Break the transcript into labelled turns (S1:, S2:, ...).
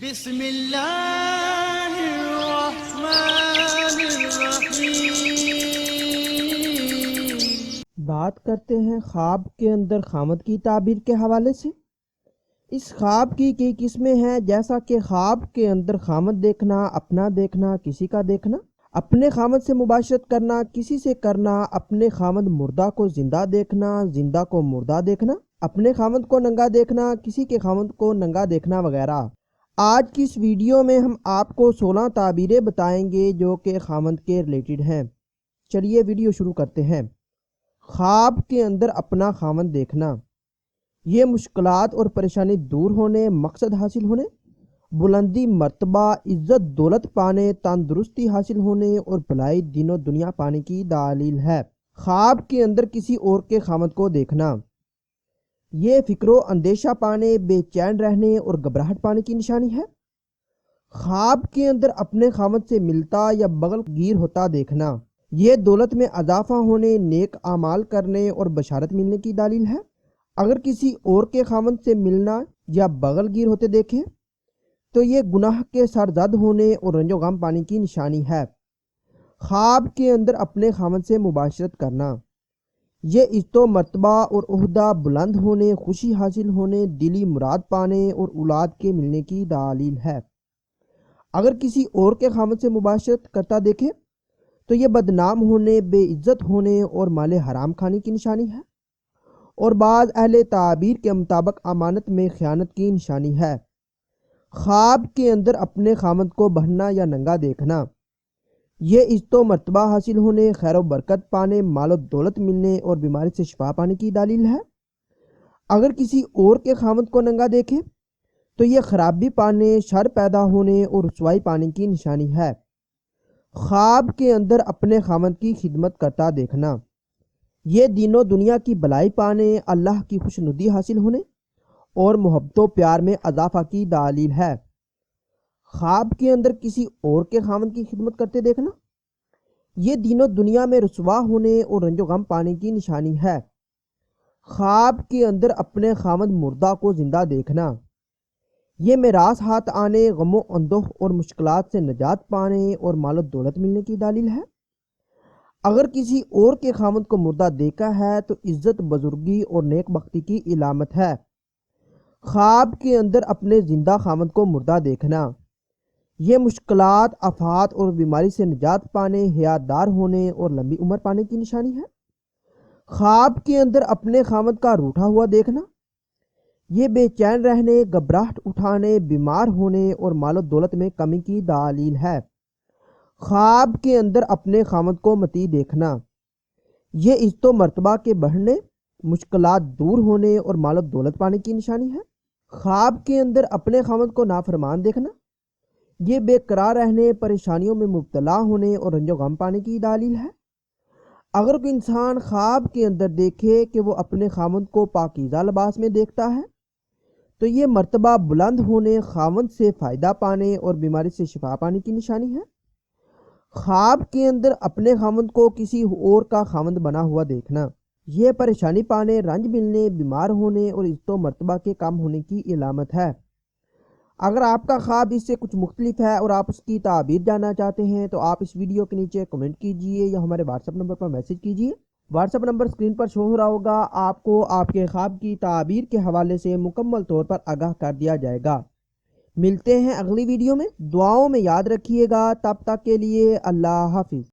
S1: بسم اللہ الرحمن الرحیم۔
S2: بات کرتے ہیں خواب کے اندر خامد کی تعبیر کے حوالے سے۔ اس خواب کی کئی قسمیں ہیں، جیسا کہ خواب کے اندر خامد دیکھنا، اپنا دیکھنا، کسی کا دیکھنا، اپنے خامد سے مباشرت کرنا، کسی سے کرنا، اپنے خامد مردہ کو زندہ دیکھنا، زندہ کو مردہ دیکھنا، اپنے خامد کو ننگا دیکھنا، کسی کے خامد کو ننگا دیکھنا وغیرہ۔ آج کی اس ویڈیو میں ہم آپ کو 16 تعبیریں بتائیں گے جو کہ خامد کے ریلیٹڈ ہیں۔ چلیے ویڈیو شروع کرتے ہیں۔ خواب کے اندر اپنا خامد دیکھنا، یہ مشکلات اور پریشانی دور ہونے، مقصد حاصل ہونے، بلندی مرتبہ، عزت دولت پانے، تندرستی حاصل ہونے اور بھلائی دین و دنیا پانے کی دلیل ہے۔ خواب کے اندر کسی اور کے خامد کو دیکھنا، یہ فکر و اندیشہ پانے، بے چین رہنے اور گھبراہٹ پانے کی نشانی ہے۔ خواب کے اندر اپنے خامد سے ملتا یا بغل گیر ہوتا دیکھنا، یہ دولت میں اضافہ ہونے، نیک اعمال کرنے اور بشارت ملنے کی دلیل ہے۔ اگر کسی اور کے خامد سے ملنا یا بغل گیر ہوتے دیکھیں تو یہ گناہ کے سرزد ہونے اور رنج و غم پانے کی نشانی ہے۔ خواب کے اندر اپنے خامد سے مباشرت کرنا، یہ عزت و مرتبہ اور عہدہ بلند ہونے، خوشی حاصل ہونے، دلی مراد پانے اور اولاد کے ملنے کی دلیل ہے۔ اگر کسی اور کے خامد سے مباشرت کرتا دیکھے تو یہ بدنام ہونے، بے عزت ہونے اور مال حرام کھانے کی نشانی ہے، اور بعض اہل تعبیر کے مطابق امانت میں خیانت کی نشانی ہے۔ خواب کے اندر اپنے خامد کو بہنا یا ننگا دیکھنا، یہ عزت و مرتبہ حاصل ہونے، خیر و برکت پانے، مال و دولت ملنے اور بیماری سے شفا پانے کی دلیل ہے۔ اگر کسی اور کے خامد کو ننگا دیکھے تو یہ خرابی پانے، شر پیدا ہونے اور رسوائی پانے کی نشانی ہے۔ خواب کے اندر اپنے خامد کی خدمت کرتا دیکھنا، یہ دین و دنیا کی بھلائی پانے، اللہ کی خوشنودی حاصل ہونے اور محبت و پیار میں اضافہ کی دلیل ہے۔ خواب کے اندر کسی اور کے خامد کی خدمت کرتے دیکھنا، یہ دین و دنیا میں رسوا ہونے اور رنج و غم پانے کی نشانی ہے۔ خواب کے اندر اپنے خامد مردہ کو زندہ دیکھنا، یہ میراث ہاتھ آنے، غم و اندوہ اور مشکلات سے نجات پانے اور مال و دولت ملنے کی دلیل ہے۔ اگر کسی اور کے خامد کو مردہ دیکھا ہے تو عزت، بزرگی اور نیک بختی کی علامت ہے۔ خواب کے اندر اپنے زندہ خامد کو مردہ دیکھنا، یہ مشکلات، آفات اور بیماری سے نجات پانے، حیات دار ہونے اور لمبی عمر پانے کی نشانی ہے۔ خواب کے اندر اپنے خامد کا روٹھا ہوا دیکھنا، یہ بے چین رہنے، گھبراہٹ اٹھانے، بیمار ہونے اور مال و دولت میں کمی کی دلیل ہے۔ خواب کے اندر اپنے خامد کو متی دیکھنا، یہ عزت و مرتبہ کے بڑھنے، مشکلات دور ہونے اور مال و دولت پانے کی نشانی ہے۔ خواب کے اندر اپنے خامد کو نافرمان دیکھنا، یہ بے قرار رہنے، پریشانیوں میں مبتلا ہونے اور رنج و غم پانے کی دلیل ہے۔ اگر کوئی انسان خواب کے اندر دیکھے کہ وہ اپنے خامد کو پاکیزہ لباس میں دیکھتا ہے تو یہ مرتبہ بلند ہونے، خامد سے فائدہ پانے اور بیماری سے شفا پانے کی نشانی ہے۔ خواب کے اندر اپنے خامد کو کسی اور کا خامد بنا ہوا دیکھنا، یہ پریشانی پانے، رنج ملنے، بیمار ہونے اور عزت و مرتبہ کے کم ہونے کی علامت ہے۔ اگر آپ کا خواب اس سے کچھ مختلف ہے اور آپ اس کی تعبیر جاننا چاہتے ہیں تو آپ اس ویڈیو کے نیچے کمنٹ کیجئے یا ہمارے واٹس ایپ نمبر پر میسج کیجئے۔ واٹس ایپ نمبر اسکرین پر شو ہو رہا ہوگا، آپ کو آپ کے خواب کی تعبیر کے حوالے سے مکمل طور پر آگاہ کر دیا جائے گا۔ ملتے ہیں اگلی ویڈیو میں، دعاؤں میں یاد رکھیے گا، تب تک کے لیے اللہ حافظ۔